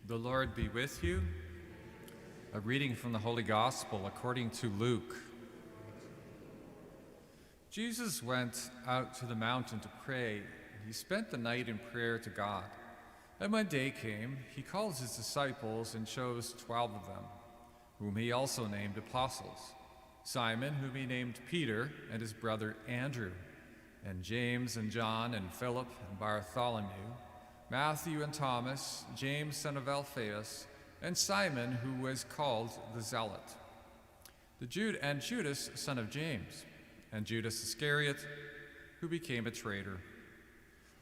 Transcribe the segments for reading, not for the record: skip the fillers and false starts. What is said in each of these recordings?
The Lord be with you. A reading from the Holy Gospel according to Luke. Jesus went out to the mountain to pray, and he spent the night in prayer to God. And when day came, he called his disciples and chose 12 of them, whom he also named apostles: Simon, whom he named Peter, and his brother Andrew, and James and John and Philip and Bartholomew, Matthew and Thomas, James son of Alphaeus, and Simon, who was called the Zealot, and Judas son of James, and Judas Iscariot, who became a traitor.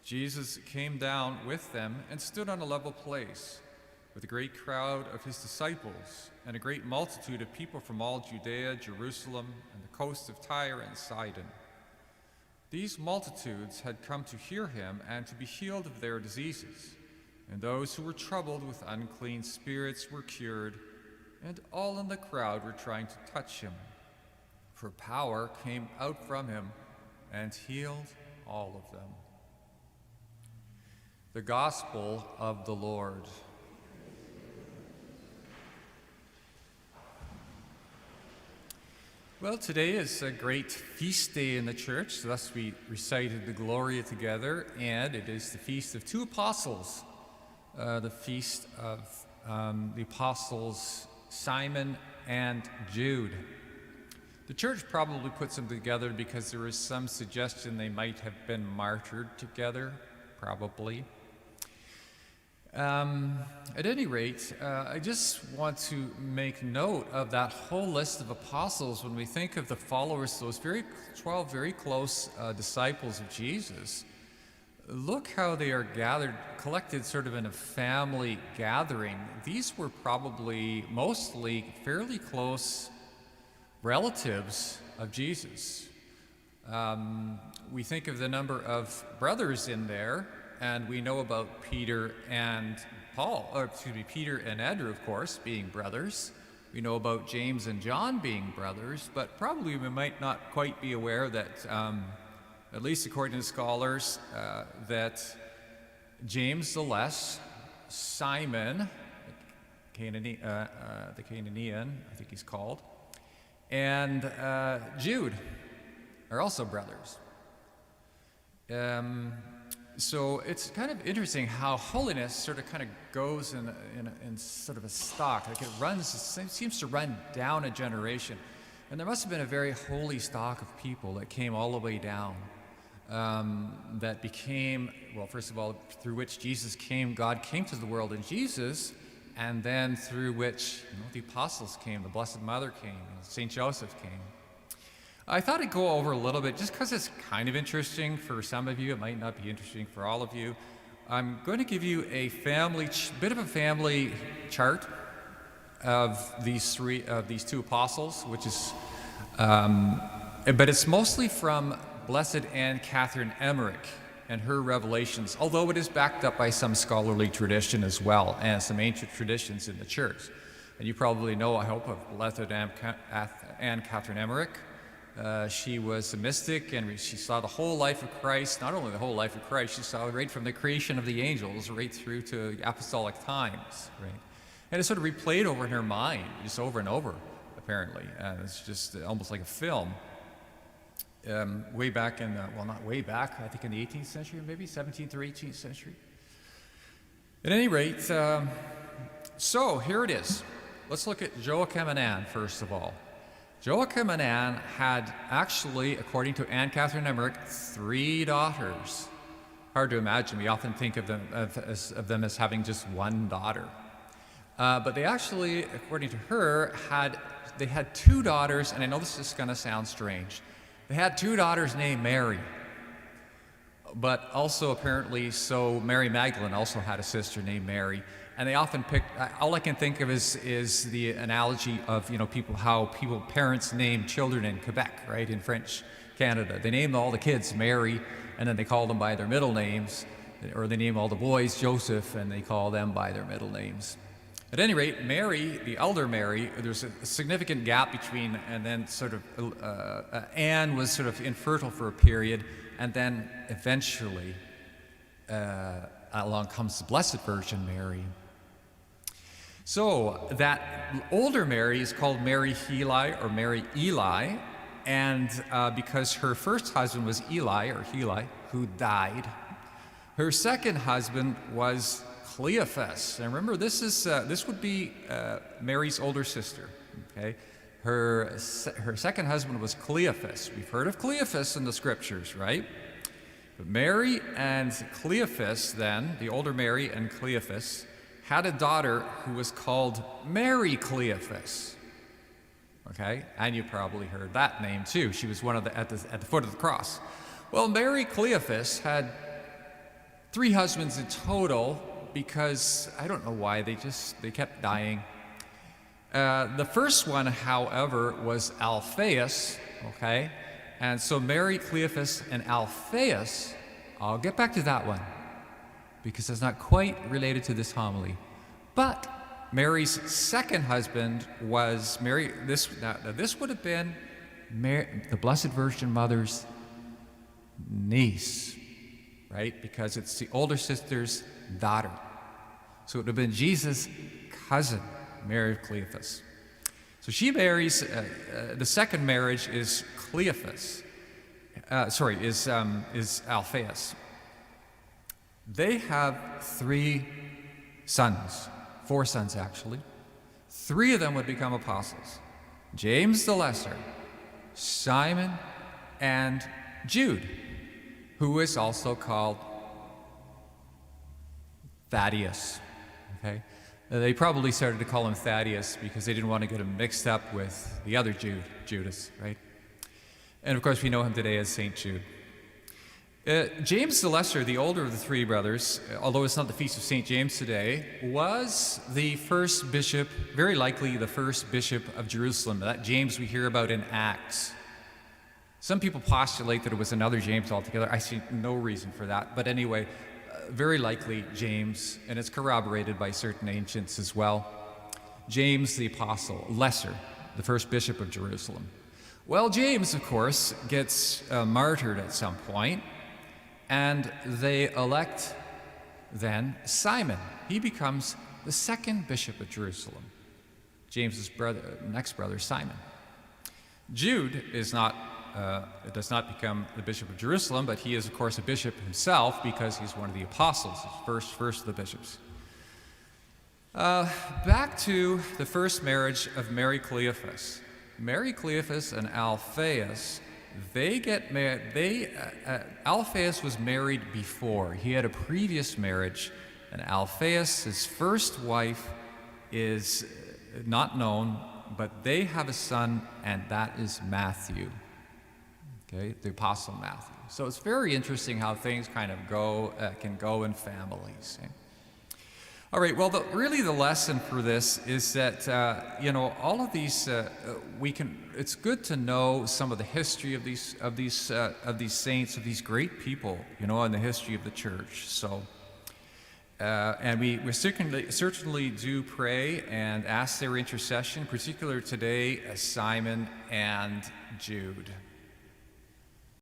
Jesus came down with them and stood on a level place, with a great crowd of his disciples and a great multitude of people from all Judea, Jerusalem, and the coast of Tyre and Sidon. These multitudes had come to hear him and to be healed of their diseases, and those who were troubled with unclean spirits were cured, and all in the crowd were trying to touch him. For power came out from him and healed all of them. The Gospel of the Lord. Well, today is a great feast day in the church, thus we recited the Gloria together, and it is the feast of two apostles, the feast of the apostles Simon and Jude. The church probably puts them together because there is some suggestion they might have been martyred together, probably. At any rate, I just want to make note of that whole list of apostles when we think of the followers, those 12 very close disciples of Jesus. Look how they are collected sort of in a family gathering. These were probably mostly fairly close relatives of Jesus. We think of the number of brothers in there, and we know about Peter and Peter and Andrew, of course, being brothers. We know about James and John being brothers, but probably we might not quite be aware that, at least according to scholars, that James the Less, Simon, the Canaanian, I think he's called, and Jude are also brothers. So it's kind of interesting how holiness sort of kind of goes in sort of a stock, like it seems to run down a generation. And there must have been a very holy stock of people that came all the way down, that became, well, first of all, through which Jesus came, God came to the world in Jesus, and then through which the apostles came, the Blessed Mother came, and St. Joseph came. I thought I'd go over a little bit, just because it's kind of interesting for some of you. It might not be interesting for all of you. I'm going to give you a bit of a family chart of these two apostles, which is, but it's mostly from Blessed Anne Catherine Emmerich and her revelations, although it is backed up by some scholarly tradition as well, and some ancient traditions in the church. And you probably know, I hope, of Blessed Anne Catherine Emmerich. She was a mystic, and she saw the whole life of Christ. Not only the whole life of Christ, she saw right from the creation of the angels right through to apostolic times, right? And it's sort of replayed over in her mind, just over and over, apparently. It's just almost like a film. Way back in, not way back, I think in the 18th century, maybe 17th or 18th century. At any rate, so here it is. Let's look at Joachim and Anne, first of all. Joachim and Anne had actually, according to Anne Catherine Emmerich, 3 daughters. Hard to imagine. We often think of them as having just one daughter. But they actually, according to her, had 2 daughters, and I know this is going to sound strange. They had 2 daughters named Mary. But also apparently, so Mary Magdalene also had a sister named Mary. And they often pick, all I can think of is the analogy of, parents name children in Quebec, right, in French Canada. They name all the kids Mary, and then they call them by their middle names, or they name all the boys Joseph, and they call them by their middle names. At any rate, Mary, the elder Mary, there's a significant gap between, and then sort of, Anne was sort of infertile for a period, and then eventually along comes the Blessed Virgin Mary. So that older Mary is called Mary Heli or Mary Eli, and because her first husband was Eli, who died. Her second husband was Cleophas. And remember, this would be Mary's older sister. Okay, her second husband was Cleophas. We've heard of Cleophas in the scriptures, right? But Mary and Cleophas, then the older Mary and Cleophas, had a daughter who was called Mary Cleophas. Okay, and you probably heard that name too. She was one of the at the foot of the cross. Well, Mary Cleophas had 3 husbands in total because I don't know why they kept dying. The first one, however, was Alphaeus. Okay, and so Mary Cleophas and Alphaeus. I'll get back to that one, because it's not quite related to this homily. But Mary's second husband was Mary. This would have been the Blessed Virgin Mother's niece, right? Because it's the older sister's daughter. So it would have been Jesus' cousin, Mary of Cleophas. So she marries. The second marriage is Cleophas. Is Alphaeus. They have 3 sons, 4 sons actually. 3 of them would become apostles: James the Lesser, Simon, and Jude, who is also called Thaddeus. Okay, they probably started to call him Thaddeus because they didn't want to get him mixed up with the other Judas, right? And of course, we know him today as Saint Jude. James the Lesser, the older of the 3 brothers, although it's not the feast of St. James today, was the first bishop, very likely the first bishop of Jerusalem, that James we hear about in Acts. Some people postulate that it was another James altogether. I see no reason for that. But anyway, very likely James, and it's corroborated by certain ancients as well. James the Apostle, Lesser, the first bishop of Jerusalem. Well, James, of course, gets martyred at some point, and they elect then Simon. He becomes the second bishop of Jerusalem. James's next brother, Simon. Jude does not become the bishop of Jerusalem, but he is, of course, a bishop himself because he's one of the apostles, first of the bishops. Back to the first marriage of Mary Cleophas. Mary Cleophas and Alphaeus, they get married. Alphaeus was married before. He had a previous marriage, and Alphaeus, his first wife, is not known, but they have a son, and that is Matthew. Okay, the Apostle Matthew. So it's very interesting how things kind of can go in families. Okay? All right. Well, really, the lesson for this is that all of these It's good to know some of the history of these saints, of these great people, in the history of the church. So, and we certainly do pray and ask their intercession, particularly today, Simon and Jude.